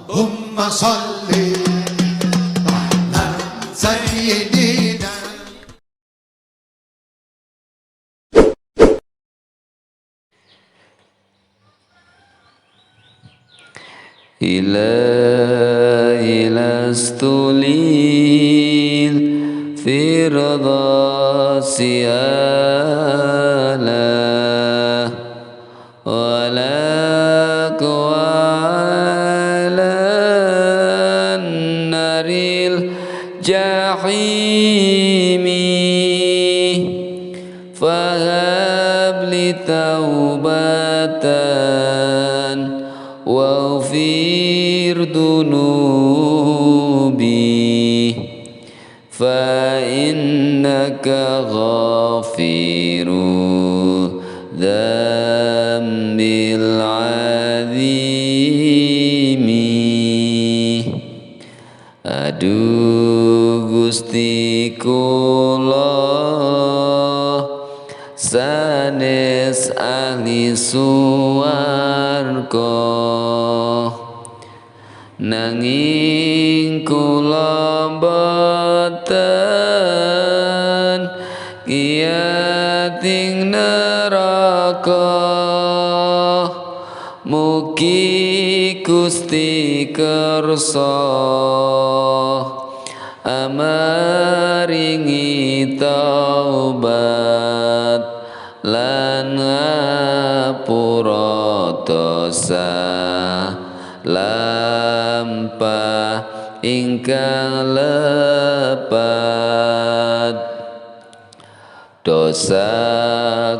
Allahumma salli ala sayyidina. إلهي لست لي في رضا سيالا ولا على النار الجحيم فهب لي توبة واغفر ذنوبي فإنك غافر ذنب العظيم. Aduh Gusti kula sanes ahli suwarga nanging kula boten kiyating neraka. Mugi Gusti kersa amaringi taubat lan ngapura dosa lampah ingkang lepat. Dosa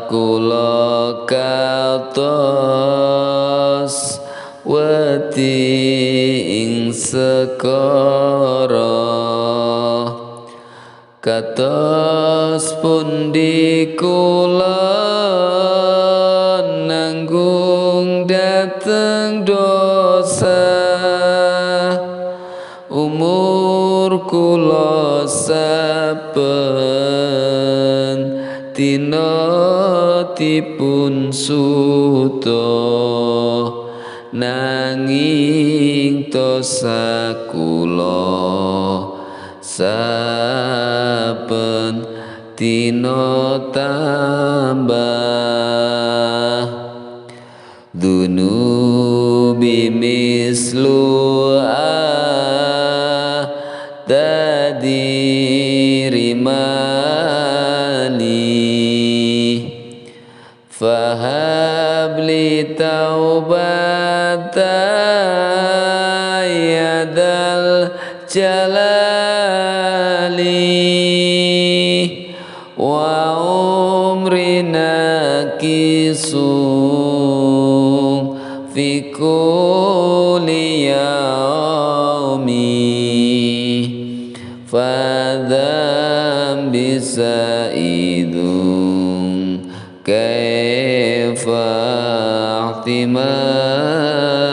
kula katos wedi ing sekara kados pundi kula nanggung dateng dosa. Umur kula saben dina dipun suta nanging dosa kula saben dina tambah. Dunubi mislu tadiri mali fahabli taubata yadal jalali wa umrina kisung fi kulli yaumi fadham bisa idung kaifa ihtimal